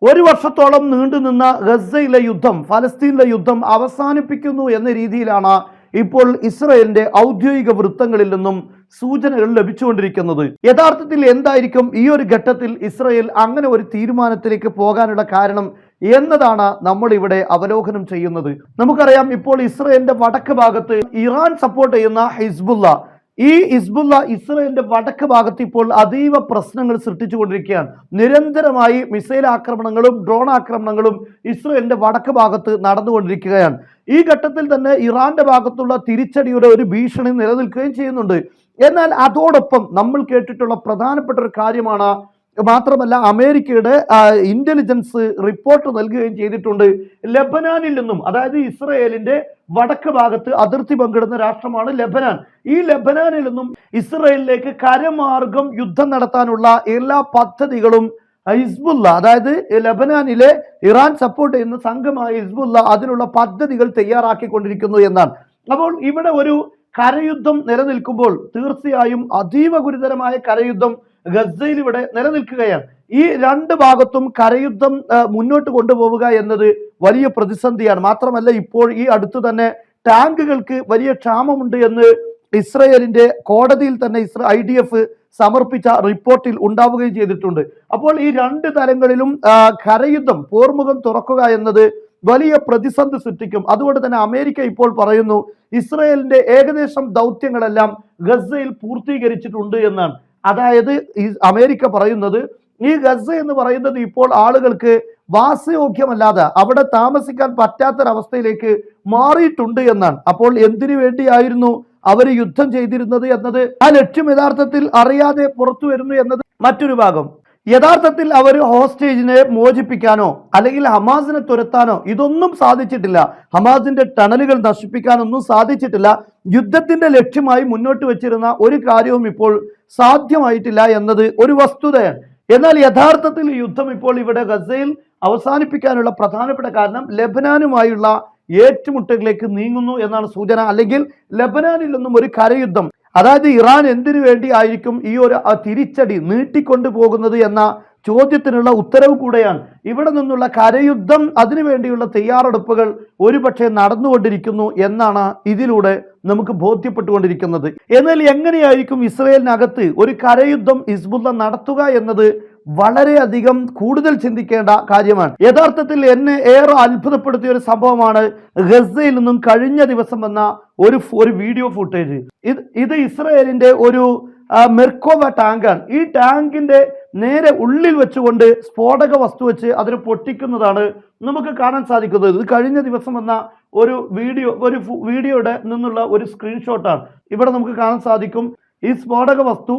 ഒരു വർഷത്തോളം നീണ്ടുനിന്ന ഗസയിലെ യുദ്ധം, ഫലസ്തീനിലെ യുദ്ധം അവസാനിപ്പിക്കുന്നു എന്ന രീതിയിലാണ് ഇപ്പോൾ ഇസ്രയേലിന്റെ ഔദ്യോഗിക വൃത്തങ്ങളിൽ നിന്നും സൂചനകൾ ലഭിച്ചുകൊണ്ടിരിക്കുന്നത്. യഥാർത്ഥത്തിൽ എന്തായിരിക്കും ഈ ഒരു ഘട്ടത്തിൽ ഇസ്രയേൽ അങ്ങനെ ഒരു തീരുമാനത്തിലേക്ക് പോകാനുള്ള കാരണം എന്നതാണ് നമ്മൾ ഇവിടെ അവലോകനം ചെയ്യുന്നത്. നമുക്കറിയാം, ഇപ്പോൾ ഇസ്രയേലിന്റെ വടക്ക് ഭാഗത്ത് ഇറാൻ സപ്പോർട്ട് ചെയ്യുന്ന ഹിസ്ബുള്ള, ഈ ഹിസ്ബുള്ള ഇസ്രയേലിന്റെ വടക്ക് ഭാഗത്ത് ഇപ്പോൾ അതീവ പ്രശ്നങ്ങൾ സൃഷ്ടിച്ചുകൊണ്ടിരിക്കുകയാണ്. നിരന്തരമായി മിസൈൽ ആക്രമണങ്ങളും ഡ്രോൺ ആക്രമണങ്ങളും ഇസ്രയേലിന്റെ വടക്ക് ഭാഗത്ത് നടന്നുകൊണ്ടിരിക്കുകയാണ്. ഈ ഘട്ടത്തിൽ തന്നെ ഇറാന്റെ ഭാഗത്തുള്ള തിരിച്ചടിയുടെ ഒരു ഭീഷണി നിലനിൽക്കുകയും ചെയ്യുന്നുണ്ട്. എന്നാൽ അതോടൊപ്പം നമ്മൾ കേട്ടിട്ടുള്ള പ്രധാനപ്പെട്ട ഒരു കാര്യമാണ്, മാത്രമല്ല അമേരിക്കയുടെ ഇന്റലിജൻസ് റിപ്പോർട്ട് നൽകുകയും ചെയ്തിട്ടുണ്ട്, ലെബനാനിൽ നിന്നും, അതായത് ഇസ്രയേലിന്റെ വടക്ക് ഭാഗത്ത് അതിർത്തി പങ്കിടുന്ന രാഷ്ട്രമാണ് ലെബനാൻ. ഈ ലെബനാനിൽ നിന്നും ഇസ്രയേലിലേക്ക് കരമാർഗം യുദ്ധം നടത്താനുള്ള എല്ലാ പദ്ധതികളും ഹിസ്ബുള്ള, അതായത് ലെബനാനിലെ ഇറാൻ സപ്പോർട്ട് ചെയ്യുന്ന സംഘമായ ഹിസ്ബുള്ള അതിനുള്ള പദ്ധതികൾ തയ്യാറാക്കിക്കൊണ്ടിരിക്കുന്നു എന്നാണ്. അപ്പോൾ ഇവിടെ ഒരു കരയുദ്ധം നിലനിൽക്കുമ്പോൾ തീർച്ചയായും അതീവ ഗുരുതരമായ കരയുദ്ധം ഗസയിൽ ഇവിടെ നിലനിൽക്കുകയാണ്. ഈ രണ്ട് ഭാഗത്തും കരയുദ്ധം മുന്നോട്ട് കൊണ്ടുപോവുക എന്നത് വലിയ പ്രതിസന്ധിയാണ്. മാത്രമല്ല ഇപ്പോൾ ഈ അടുത്ത് തന്നെ ടാങ്കുകൾക്ക് വലിയ ക്ഷാമമുണ്ട് എന്ന് ഇസ്രയേലിന്റെ കോടതിയിൽ തന്നെ IDF സമർപ്പിച്ച റിപ്പോർട്ടിൽ ഉണ്ടാവുകയും ചെയ്തിട്ടുണ്ട്. അപ്പോൾ ഈ രണ്ട് തലങ്ങളിലും കരയുദ്ധം, പോർമുഖം തുറക്കുക എന്നത് വലിയ പ്രതിസന്ധി സൃഷ്ടിക്കും. അതുകൊണ്ട് തന്നെ അമേരിക്ക ഇപ്പോൾ പറയുന്നു, ഇസ്രയേലിന്റെ ഏകദേശം ദൗത്യങ്ങളെല്ലാം ഗസയിൽ പൂർത്തീകരിച്ചിട്ടുണ്ട് എന്നാണ്. അതായത് ഈ അമേരിക്ക പറയുന്നത്, ഈ ഗസ എന്ന് പറയുന്നത് ഇപ്പോൾ ആളുകൾക്ക് വാസയോഗ്യമല്ലാതെ അവിടെ താമസിക്കാൻ പറ്റാത്തൊരവസ്ഥയിലേക്ക് മാറിയിട്ടുണ്ട് എന്നാണ്. അപ്പോൾ എന്തിനു വേണ്ടിയായിരുന്നു അവർ യുദ്ധം ചെയ്തിരുന്നത് എന്നത്, ആ ലക്ഷ്യം യഥാർത്ഥത്തിൽ അറിയാതെ പുറത്തു വരുന്നു എന്നത് മറ്റൊരു ഭാഗം. യഥാർത്ഥത്തിൽ അവർ ഹോസ്റ്റേജിനെ മോചിപ്പിക്കാനോ അല്ലെങ്കിൽ ഹമാസിനെ തുരത്താനോ ഇതൊന്നും സാധിച്ചിട്ടില്ല. ഹമാസിന്റെ ടണലുകൾ നശിപ്പിക്കാനൊന്നും സാധിച്ചിട്ടില്ല. യുദ്ധത്തിന്റെ ലക്ഷ്യമായി മുന്നോട്ട് വെച്ചിരുന്ന ഒരു കാര്യവും ഇപ്പോൾ സാധ്യമായിട്ടില്ല എന്നത് ഒരു വസ്തുതയാണ്. എന്നാൽ യഥാർത്ഥത്തിൽ യുദ്ധം ഇപ്പോൾ ഇവിടെ ഗസയിൽ അവസാനിപ്പിക്കാനുള്ള പ്രധാനപ്പെട്ട കാരണം ലെബനാനുമായുള്ള ഏറ്റുമുട്ടലിലേക്ക് നീങ്ങുന്നു എന്നാണ് സൂചന. അല്ലെങ്കിൽ ലെബനാനിൽ നിന്നും ഒരു കരയുദ്ധം, അതായത് ഇറാൻ എന്തിനു വേണ്ടി ആയിരിക്കും ഈ ഒരു തിരിച്ചടി നീട്ടിക്കൊണ്ടു പോകുന്നത് എന്ന ചോദ്യത്തിനുള്ള ഉത്തരവ് കൂടെയാണ്. ഇവിടെ നിന്നുള്ള കരയുദ്ധം, അതിനുവേണ്ടിയുള്ള തയ്യാറെടുപ്പുകൾ ഒരുപക്ഷെ നടന്നുകൊണ്ടിരിക്കുന്നു എന്നാണ് ഇതിലൂടെ നമുക്ക് ബോധ്യപ്പെട്ടുകൊണ്ടിരിക്കുന്നത്. എന്നാൽ എങ്ങനെയായിരിക്കും ഇസ്രയേലിനകത്ത് ഒരു കരയുദ്ധം ഹിസ്ബുള്ള നടത്തുക എന്നത് വളരെയധികം കൂടുതൽ ചിന്തിക്കേണ്ട കാര്യമാണ്. യഥാർത്ഥത്തിൽ എന്നെ ഏറെ അത്ഭുതപ്പെടുത്തിയ ഒരു സംഭവമാണ് ഗസയിൽ നിന്നും കഴിഞ്ഞ ദിവസം വന്ന ഒരു വീഡിയോ ഫുട്ടേജ്. ഇത് ഇസ്രയേലിന്റെ ഒരു മെർക്കോവ ടാങ്കാണ്. ഈ ടാങ്കിന്റെ നേരെ ഉള്ളിൽ വെച്ചുകൊണ്ട് സ്ഫോടക വസ്തു വെച്ച് അതിനെ പൊട്ടിക്കുന്നതാണ് നമുക്ക് കാണാൻ സാധിക്കുന്നത്. ഇത് കഴിഞ്ഞ ദിവസം വന്ന ഒരു വീഡിയോയുടെ നിന്നുള്ള ഒരു സ്ക്രീൻഷോട്ടാണ്. ഇവിടെ നമുക്ക് കാണാൻ സാധിക്കും ഈ സ്ഫോടക വസ്തു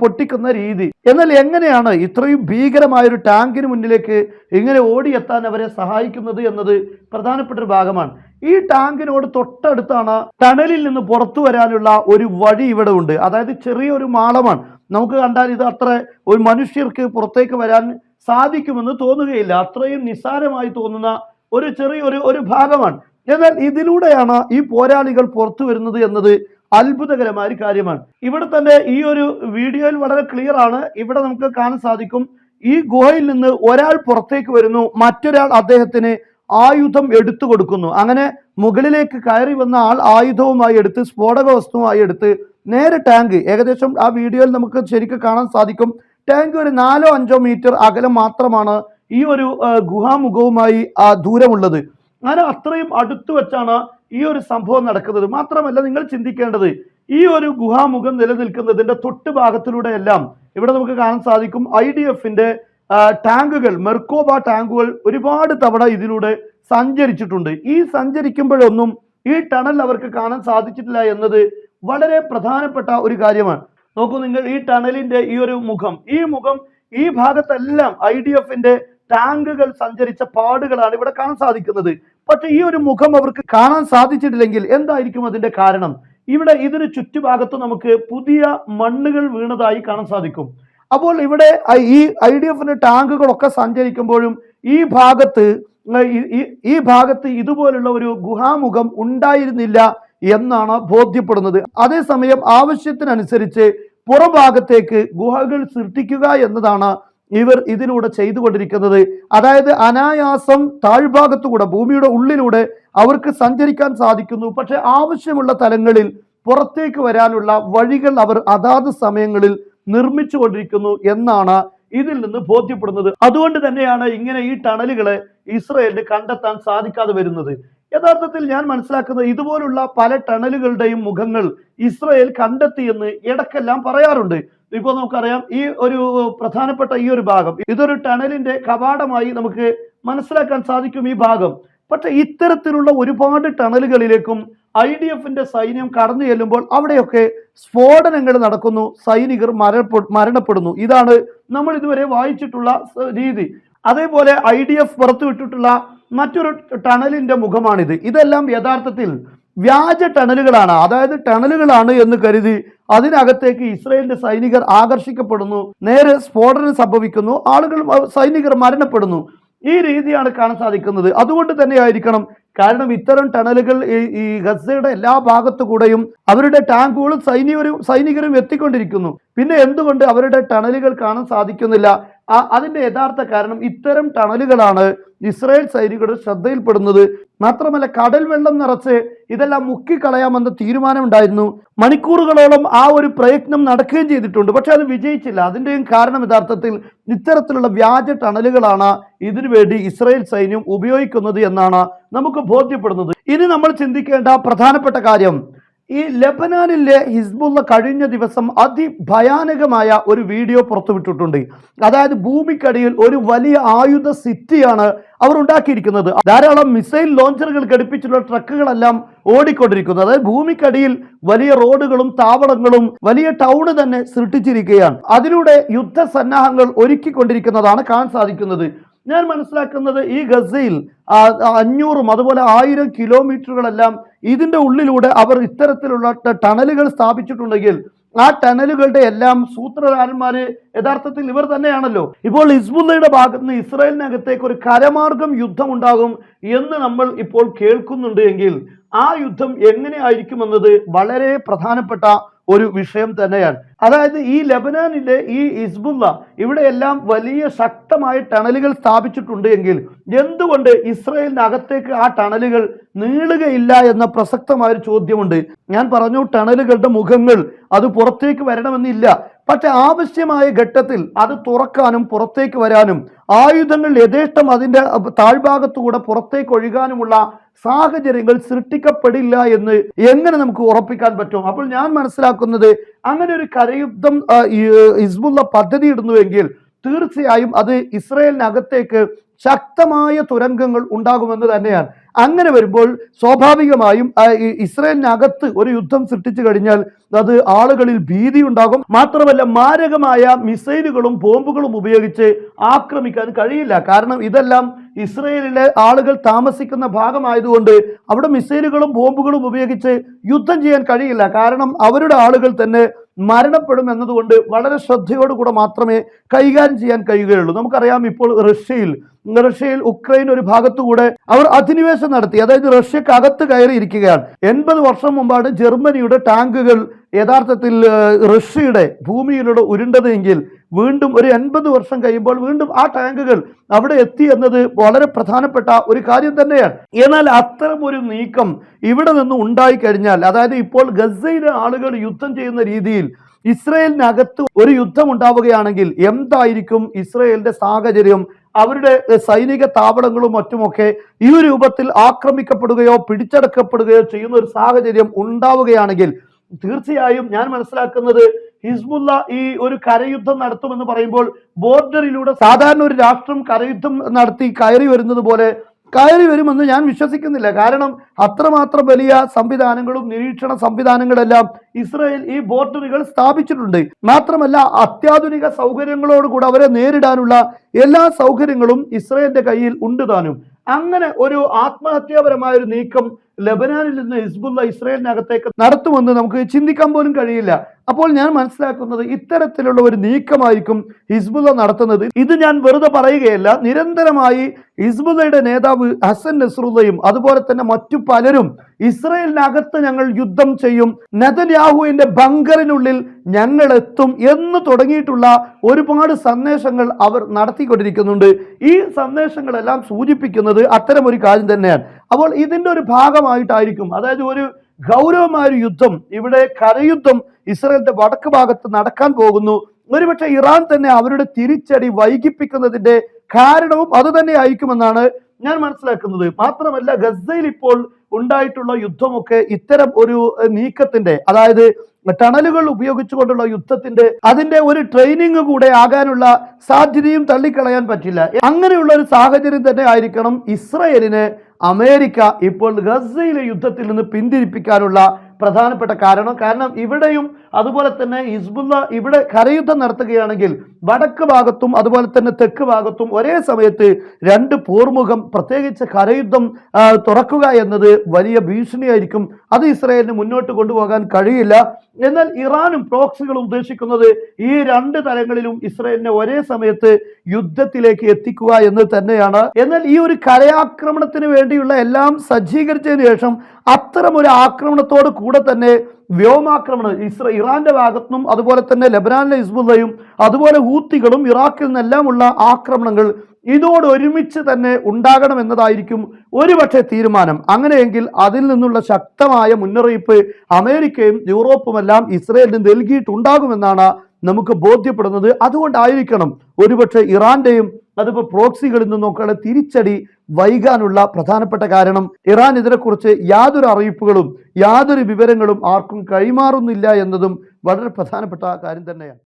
പൊട്ടിക്കുന്ന രീതി. എന്നാൽ എങ്ങനെയാണ് ഇത്രയും ഭീകരമായൊരു ടാങ്കിന് മുന്നിലേക്ക് ഇങ്ങനെ ഓടിയെത്താൻ അവരെ സഹായിക്കുന്നത് എന്നത് പ്രധാനപ്പെട്ട ഒരു ഭാഗമാണ്. ഈ ടാങ്കിനോട് തൊട്ടടുത്താണ് ടണലിൽ നിന്ന് പുറത്തു വരാനുള്ള ഒരു വഴി ഇവിടെ ഉണ്ട്. അതായത് ചെറിയൊരു മാളമാണ്. നമുക്ക് കണ്ടാൽ ഇത് അത്ര ഒരു മനുഷ്യർക്ക് പുറത്തേക്ക് വരാൻ സാധിക്കുമെന്ന് തോന്നുകയില്ല. അത്രയും നിസ്സാരമായി തോന്നുന്ന ഒരു ചെറിയൊരു ഭാഗമാണ്. എന്നാൽ ഇതിലൂടെയാണ് ഈ പോരാളികൾ പുറത്തു വരുന്നത് എന്നത് അത്ഭുതകരമായ ഒരു കാര്യമാണ്. ഇവിടെ തന്നെ ഈ ഒരു വീഡിയോയിൽ വളരെ ക്ലിയർ ആണ്. ഇവിടെ നമുക്ക് കാണാൻ സാധിക്കും, ഈ ഗുഹയിൽ നിന്ന് ഒരാൾ പുറത്തേക്ക് വരുന്നു, മറ്റൊരാൾ അദ്ദേഹത്തിന് ആയുധം എടുത്തു കൊടുക്കുന്നു. അങ്ങനെ മുകളിലേക്ക് കയറി വന്ന ആൾ ആയുധവുമായി എടുത്ത്, സ്ഫോടക വസ്തുവുമായി എടുത്ത് നേരെ ടാങ്ക്, ഏകദേശം ആ വീഡിയോയിൽ നമുക്ക് ശരിക്കും കാണാൻ സാധിക്കും, ടാങ്ക് ഒരു 4-5 മീറ്റർ അകലം മാത്രമാണ് ഈ ഒരു ഗുഹാമുഖവുമായി ദൂരമുള്ളത്. അങ്ങനെ അത്രയും അടുത്തു വെച്ചാണ് ഈ ഒരു സംഭവം നടക്കുന്നത്. മാത്രമല്ല, നിങ്ങൾ ചിന്തിക്കേണ്ടത്, ഈ ഒരു ഗുഹാമുഖം നിലനിൽക്കുന്നതിന്റെ തൊട്ട് ഭാഗത്തിലൂടെ എല്ലാം ഇവിടെ നമുക്ക് കാണാൻ സാധിക്കും IDFന്റെ ടാങ്കുകൾ, മെർക്കോബ ടാങ്കുകൾ ഒരുപാട് തവണ ഇതിലൂടെ സഞ്ചരിച്ചിട്ടുണ്ട്. ഈ സഞ്ചരിക്കുമ്പോഴൊന്നും ഈ ടണൽ അവർക്ക് കാണാൻ സാധിച്ചിട്ടില്ല എന്നത് വളരെ പ്രധാനപ്പെട്ട ഒരു കാര്യമാണ്. നോക്കൂ നിങ്ങൾ, ഈ ടണലിന്റെ ഈ ഒരു മുഖം, ഈ ഭാഗത്തെല്ലാം IDFന്റെ ടാങ്കുകൾ സഞ്ചരിച്ച പാടുകളാണ് ഇവിടെ കാണാൻ സാധിക്കുന്നത്. പക്ഷെ ഈ ഒരു മുഖം അവർക്ക് കാണാൻ സാധിച്ചിട്ടില്ലെങ്കിൽ എന്തായിരിക്കും അതിന്റെ കാരണം? ഇവിടെ ഇതിന് ചുറ്റുഭാഗത്ത് നമുക്ക് പുതിയ മണ്ണുകൾ വീണതായി കാണാൻ സാധിക്കും. അപ്പോൾ ഇവിടെ ഈ IDFന്റെ ടാങ്കുകളൊക്കെ സഞ്ചരിക്കുമ്പോഴും ഈ ഭാഗത്ത് ഇതുപോലുള്ള ഒരു ഗുഹാമുഖം ഉണ്ടായിരുന്നില്ല എന്നാണ് ബോധ്യപ്പെടുന്നത്. അതേസമയം ആവശ്യത്തിനനുസരിച്ച് പുറംഭാഗത്തേക്ക് ഗുഹകൾ സൃഷ്ടിക്കുക എന്നതാണ് ഇവർ ഇതിലൂടെ ചെയ്തുകൊണ്ടിരിക്കുന്നത്. അതായത് അനായാസം താഴ്ഭാഗത്തുകൂടെ, ഭൂമിയുടെ ഉള്ളിലൂടെ അവർക്ക് സഞ്ചരിക്കാൻ സാധിക്കുന്നു. പക്ഷെ ആവശ്യമുള്ള തലങ്ങളിൽ പുറത്തേക്ക് വരാനുള്ള വഴികൾ അവർ അതാത് സമയങ്ങളിൽ നിർമ്മിച്ചു കൊണ്ടിരിക്കുന്നു എന്നാണ് ഇതിൽ നിന്ന് ബോധ്യപ്പെടുന്നത്. അതുകൊണ്ട് തന്നെയാണ് ഇങ്ങനെ ഈ ടണലുകളെ ഇസ്രയേലിന് കണ്ടെത്താൻ സാധിക്കാതെ വരുന്നത്. യഥാർത്ഥത്തിൽ ഞാൻ മനസ്സിലാക്കുന്നത് ഇതുപോലുള്ള പല ടണലുകളുടെയും മുഖങ്ങൾ ഇസ്രയേൽ കണ്ടെത്തിയെന്ന് ഇടക്കെല്ലാം പറയാറുണ്ട്. ഇപ്പോൾ നമുക്കറിയാം, ഈ ഒരു പ്രധാനപ്പെട്ട ഈ ഒരു ഭാഗം ഇതൊരു ടണലിന്റെ കവാടമായി നമുക്ക് മനസ്സിലാക്കാൻ സാധിക്കും ഈ ഭാഗം. പക്ഷെ ഇത്തരത്തിലുള്ള ഒരുപാട് ടണലുകളിലേക്കും IDFന്റെ സൈന്യം കടന്നു ചെല്ലുമ്പോൾ അവിടെയൊക്കെ സ്ഫോടനങ്ങൾ നടക്കുന്നു, സൈനികർ മരണപ്പെടുന്നു. ഇതാണ് നമ്മൾ ഇതുവരെ വായിച്ചിട്ടുള്ള രീതി. അതേപോലെ IDF പുറത്തുവിട്ടിട്ടുള്ള മറ്റൊരു ടണലിന്റെ മുഖമാണിത്. ഇതെല്ലാം യഥാർത്ഥത്തിൽ വ്യാജ ടണലുകളാണ്. അതായത് ടണലുകളാണ് എന്ന് കരുതി അതിനകത്തേക്ക് ഇസ്രയേലിന്റെ സൈനികർ ആകർഷിക്കപ്പെടുന്നു, നേരെ സ്ഫോടനം സംഭവിക്കുന്നു, ആളുകൾ സൈനികർ മരണപ്പെടുന്നു. ഈ രീതിയാണ് കാണാൻ സാധിക്കുന്നത്. അതുകൊണ്ട് തന്നെ ആയിരിക്കണം, കാരണം ഇത്തരം ടണലുകൾ ഈ ഗസയുടെ എല്ലാ ഭാഗത്തു കൂടെയും അവരുടെ ടാങ്കുകളും സൈനികരും എത്തിക്കൊണ്ടിരിക്കുന്നു. പിന്നെ എന്തുകൊണ്ട് അവരുടെ ടണലുകൾ കാണാൻ സാധിക്കുന്നില്ല? അതിന്റെ യഥാർത്ഥ കാരണം ഇത്തരം ടണലുകളാണ് ഇസ്രായേൽ സൈനികരുടെ ശ്രദ്ധയിൽപ്പെടുന്നത്. മാത്രമല്ല, കടൽ വെള്ളം നിറച്ച് ഇതെല്ലാം മുക്കിക്കളയാമെന്ന തീരുമാനമുണ്ടായിരുന്നു. മണിക്കൂറുകളോളം ആ ഒരു പ്രയത്നം നടക്കുകയും ചെയ്തിട്ടുണ്ട്. പക്ഷെ അത് വിജയിച്ചില്ല. അതിൻ്റെയും കാരണം യഥാർത്ഥത്തിൽ ഇത്തരത്തിലുള്ള വ്യാജ ടണലുകളാണ് ഇതിനുവേണ്ടി ഇസ്രായേൽ സൈന്യം ഉപയോഗിക്കുന്നത് എന്നാണ് നമുക്ക് ബോധ്യപ്പെടുന്നത്. ഇനി നമ്മൾ ചിന്തിക്കേണ്ട പ്രധാനപ്പെട്ട കാര്യം, ഈ ലെബനാനിലെ ഹിസ്ബുള്ള കഴിഞ്ഞ ദിവസം അതിഭയാനകമായ ഒരു വീഡിയോ പുറത്തുവിട്ടിട്ടുണ്ട്. അതായത് ഭൂമിക്കടിയിൽ ഒരു വലിയ ആയുധ സിറ്റിയാണ് അവർ ഉണ്ടാക്കിയിരിക്കുന്നത്. ധാരാളം മിസൈൽ ലോഞ്ചറുകൾ ഘടിപ്പിച്ചിട്ടുള്ള ട്രക്കുകളെല്ലാം ഓടിക്കൊണ്ടിരിക്കുന്നത്. അതായത് ഭൂമിക്കടിയിൽ വലിയ റോഡുകളും താവളങ്ങളും വലിയ ടൗണ് തന്നെ സൃഷ്ടിച്ചിരിക്കുകയാണ്. അതിലൂടെ യുദ്ധസന്നാഹങ്ങൾ ഒരുക്കിക്കൊണ്ടിരിക്കുന്നതാണ് കാണാൻ സാധിക്കുന്നത്. ഞാൻ മനസ്സിലാക്കുന്നത് ഈ ഗസയിൽ 500 അതുപോലെ 1000 കിലോമീറ്ററുകളെല്ലാം ഇതിന്റെ ഉള്ളിലൂടെ അവർ ഇത്തരത്തിലുള്ള ടണലുകൾ സ്ഥാപിച്ചിട്ടുണ്ടെങ്കിൽ ആ ടണലുകളുടെ എല്ലാം സൂത്രധാരന്മാര് യഥാർത്ഥത്തിൽ ഇവർ തന്നെയാണല്ലോ. ഇപ്പോൾ ഹിസ്ബുള്ളയുടെ ഭാഗത്ത് നിന്ന് ഇസ്രായേലിനകത്തേക്ക് ഒരു കരമാർഗം യുദ്ധം ഉണ്ടാകും എന്ന് നമ്മൾ ഇപ്പോൾ കേൾക്കുന്നുണ്ട് എങ്കിൽ ആ യുദ്ധം എങ്ങനെയായിരിക്കുമെന്നത് വളരെ പ്രധാനപ്പെട്ട ഒരു വിഷയം തന്നെയാണ്. അതായത് ഈ ലെബനാനിലെ ഈ ഹിസ്ബുള്ള ഇവിടെയെല്ലാം വലിയ ശക്തമായ ടണലുകൾ സ്ഥാപിച്ചിട്ടുണ്ട് എങ്കിൽ എന്തുകൊണ്ട് ഇസ്രായേലിനകത്തേക്ക് ആ ടണലുകൾ നീളുകയില്ല എന്ന പ്രസക്തമായ ഒരു ചോദ്യമുണ്ട്. ഞാൻ പറഞ്ഞു, ടണലുകളുടെ മുഖങ്ങൾ അത് പുറത്തേക്ക് വരണമെന്നില്ല. പക്ഷെ ആവശ്യമായ ഘട്ടത്തിൽ അത് തുറക്കാനും പുറത്തേക്ക് വരാനും ആയുധങ്ങൾ യഥേഷ്ടം അതിൻ്റെ താഴ്ഭാഗത്തുകൂടെ പുറത്തേക്ക് ഒഴുകാനുമുള്ള സാഹചര്യങ്ങൾ സൃഷ്ടിക്കപ്പെടില്ല എന്ന് എങ്ങനെ നമുക്ക് ഉറപ്പിക്കാൻ പറ്റും? അപ്പോൾ ഞാൻ മനസ്സിലാക്കുന്നത്, അങ്ങനെ ഒരു കരയുദ്ധം ഹിസ്ബുള്ള പദ്ധതി ഇടുന്നുവെങ്കിൽ തീർച്ചയായും അത് ഇസ്രായേലിനകത്തേക്ക് ശക്തമായ തുരങ്കങ്ങൾ ഉണ്ടാകുമെന്ന് തന്നെയാണ്. അങ്ങനെ വരുമ്പോൾ സ്വാഭാവികമായും ഇസ്രായേലിനകത്ത് ഒരു യുദ്ധം സൃഷ്ടിച്ചു കഴിഞ്ഞാൽ അത് ആളുകളിൽ ഭീതി ഉണ്ടാകും. മാത്രമല്ല, മാരകമായ മിസൈലുകളും ബോംബുകളും ഉപയോഗിച്ച് ആക്രമിക്കാൻ കഴിയില്ല. കാരണം ഇതെല്ലാം ഇസ്രായേലിലെ ആളുകൾ താമസിക്കുന്ന ഭാഗമായതുകൊണ്ട് അവിടെ മിസൈലുകളും ബോംബുകളും ഉപയോഗിച്ച് യുദ്ധം ചെയ്യാൻ കഴിയില്ല. കാരണം അവരുടെ ആളുകൾ തന്നെ മരണപ്പെടും എന്നതുകൊണ്ട് വളരെ ശ്രദ്ധയോടുകൂടെ മാത്രമേ കൈകാര്യം ചെയ്യാൻ കഴിയുകയുള്ളൂ. നമുക്കറിയാം, ഇപ്പോൾ റഷ്യയിൽ ഉക്രൈൻ ഒരു ഭാഗത്തുകൂടെ അവർ അധിനിവേശം നടത്തി. അതായത് റഷ്യക്ക് അകത്ത് കയറിയിരിക്കുകയാണ്. 80 വർഷം മുമ്പാണ് ജർമ്മനിയുടെ ടാങ്കുകൾ യഥാർത്ഥത്തിൽ റഷ്യയുടെ ഭൂമിയിലൂടെ ഉരുണ്ടതെങ്കിൽ വീണ്ടും ഒരു 80 വർഷം കഴിയുമ്പോൾ വീണ്ടും ആ ടാങ്കുകൾ അവിടെ എത്തി എന്നത് വളരെ പ്രധാനപ്പെട്ട ഒരു കാര്യം തന്നെയാണ്. എന്നാൽ അത്തരം ഒരു നീക്കം ഇവിടെ നിന്ന് ഉണ്ടായി കഴിഞ്ഞാൽ, അതായത് ഇപ്പോൾ ഗസയിലെ ആളുകൾ യുദ്ധം ചെയ്യുന്ന രീതിയിൽ ഇസ്രായേലിനകത്ത് ഒരു യുദ്ധം ഉണ്ടാവുകയാണെങ്കിൽ എന്തായിരിക്കും ഇസ്രായേലിന്റെ സാഹചര്യം? അവരുടെ സൈനിക താവളങ്ങളും മറ്റുമൊക്കെ ഈ രൂപത്തിൽ ആക്രമിക്കപ്പെടുകയോ പിടിച്ചടക്കപ്പെടുകയോ ചെയ്യുന്ന ഒരു സാഹചര്യം ഉണ്ടാവുകയാണെങ്കിൽ തീർച്ചയായും ഞാൻ മനസ്സിലാക്കുന്നത് ഹിസ്ബുള്ള ഈ ഒരു കരയുദ്ധം നടത്തുമെന്ന് പറയുമ്പോൾ ബോർഡറിലൂടെ സാധാരണ ഒരു രാഷ്ട്രം കരയുദ്ധം നടത്തി കയറി വരുന്നത് പോലെ കയറി വരുമെന്ന് ഞാൻ വിശ്വസിക്കുന്നില്ല. കാരണം അത്രമാത്രം വലിയ സംവിധാനങ്ങളും നിരീക്ഷണ സംവിധാനങ്ങളെല്ലാം ഇസ്രായേൽ ഈ ബോർഡറുകൾ സ്ഥാപിച്ചിട്ടുണ്ട്. മാത്രമല്ല, അത്യാധുനിക സൗകര്യങ്ങളോടുകൂടി അവരെ നേരിടാനുള്ള എല്ലാ സൗകര്യങ്ങളും ഇസ്രായേലിന്റെ കയ്യിൽ ഉണ്ട് താനും. അങ്ങനെ ഒരു ആത്മഹത്യാപരമായ ഒരു നീക്കം ലെബനാനിൽ നിന്ന് ഹിസ്ബുള്ള ഇസ്രായേലിനകത്തേക്ക് നടത്തുമെന്ന് നമുക്ക് ചിന്തിക്കാൻ പോലും കഴിയില്ല. അപ്പോൾ ഞാൻ മനസ്സിലാക്കുന്നത് ഇത്തരത്തിലുള്ള ഒരു നീക്കമായിരിക്കും ഹിസ്ബുള്ള നടത്തുന്നത്. ഇത് ഞാൻ വെറുതെ പറയുകയല്ല. നിരന്തരമായി ഹിസ്ബുള്ളയുടെ നേതാവ് ഹസൻ നസ്രുള്ളയും അതുപോലെ തന്നെ മറ്റു പലരും ഇസ്രയേലിനകത്ത് ഞങ്ങൾ യുദ്ധം ചെയ്യും, നെതന്യാഹുവിന്റെ ബങ്കറിനുള്ളിൽ ഞങ്ങൾ എത്തും എന്ന് തുടങ്ങിയിട്ടുള്ള ഒരുപാട് സന്ദേശങ്ങൾ അവർ നടത്തിക്കൊണ്ടിരിക്കുന്നുണ്ട്. ഈ സന്ദേശങ്ങളെല്ലാം സൂചിപ്പിക്കുന്നത് അത്തരം ഒരു കാര്യം തന്നെയാണ്. അപ്പോൾ ഇതിന്റെ ഒരു ഭാഗമായിട്ടായിരിക്കും, അതായത് ഒരു ഗൗരവമായ ഒരു യുദ്ധം, ഇവിടെ കരയുദ്ധം ഇസ്രയേലിന്റെ വടക്ക് ഭാഗത്ത് നടക്കാൻ പോകുന്നു. ഒരുപക്ഷെ ഇറാൻ തന്നെ അവരുടെ തിരിച്ചടി വൈകിപ്പിക്കുന്നതിന്റെ കാരണവും അത് തന്നെ ആയിരിക്കുമെന്നാണ് ഞാൻ മനസ്സിലാക്കുന്നത്. മാത്രമല്ല, ഗസയിൽ ഇപ്പോൾ ഉണ്ടായിട്ടുള്ള യുദ്ധമൊക്കെ ഇത്തരം ഒരു നീക്കത്തിന്റെ, അതായത് ടണലുകൾ ഉപയോഗിച്ചുകൊണ്ടുള്ള യുദ്ധത്തിന്റെ അതിന്റെ ഒരു ട്രെയിനിങ് കൂടെ ആകാനുള്ള സാധ്യതയും തള്ളിക്കളയാൻ പറ്റില്ല. അങ്ങനെയുള്ള ഒരു സാഹചര്യം തന്നെ ആയിരിക്കണം ഇസ്രയേലിന് അമേരിക്ക ഇപ്പോൾ ഗസയിലെ യുദ്ധത്തിൽ നിന്ന് പിന്തിരിപ്പിക്കാനുള്ള പ്രധാനപ്പെട്ട കാരണം ഇവിടെയും അതുപോലെ തന്നെ ഹിസ്ബുള്ള ഇവിടെ കരയുദ്ധം നടത്തുകയാണെങ്കിൽ വടക്ക് ഭാഗത്തും അതുപോലെ തന്നെ തെക്ക് ഭാഗത്തും ഒരേ സമയത്ത് രണ്ട് പോർമുഖം, പ്രത്യേകിച്ച് കരയുദ്ധം തുറക്കുക എന്നത് വലിയ ഭീഷണിയായിരിക്കും. അത് ഇസ്രായേലിന് മുന്നോട്ട് കൊണ്ടുപോകാൻ കഴിയില്ല. എന്നാൽ ഇറാനും പ്രോക്സികളും ഉദ്ദേശിക്കുന്നത് ഈ രണ്ട് തലങ്ങളിലും ഇസ്രായേലിനെ ഒരേ സമയത്ത് യുദ്ധത്തിലേക്ക് എത്തിക്കുക എന്ന് തന്നെയാണ്. എന്നാൽ ഈ ഒരു കരയാക്രമണത്തിന് വേണ്ടിയുള്ള എല്ലാം സജ്ജീകരിച്ചതിന് ശേഷം അത്തരം ഒരു ആക്രമണത്തോട് കൂടെ തന്നെ വ്യോമാക്രമണം ഇറാന്റെ ഭാഗത്തുനിന്നും അതുപോലെ തന്നെ ലെബനാനിലെ ഹിസ്ബുള്ളയും അതുപോലെ ഹൂത്തികളും ഇറാഖിൽ നിന്നെല്ലാമുള്ള ആക്രമണങ്ങൾ ഇതോടൊരുമിച്ച് തന്നെ ഉണ്ടാകണം എന്നതായിരിക്കും ഒരുപക്ഷെ തീരുമാനം. അങ്ങനെയെങ്കിൽ അതിൽ നിന്നുള്ള ശക്തമായ മുന്നറിയിപ്പ് അമേരിക്കയും യൂറോപ്പുമെല്ലാം ഇസ്രയേലിന് നൽകിയിട്ടുണ്ടാകുമെന്നാണ് നമുക്ക് ബോധ്യപ്പെടുന്നത്. അതുകൊണ്ടായിരിക്കണം ഒരുപക്ഷെ ഇറാന്റെയും അതിപ്പോൾ പ്രോക്സികളിൽ നിന്നൊക്കെയുള്ള തിരിച്ചടി വൈകാനുള്ള പ്രധാനപ്പെട്ട കാരണം. ഇറാൻ ഇതിനെക്കുറിച്ച് യാതൊരു അറിയിപ്പുകളും യാതൊരു വിവരങ്ങളും ആർക്കും കൈമാറുന്നില്ല എന്നതും വളരെ പ്രധാനപ്പെട്ട കാര്യം തന്നെയാണ്.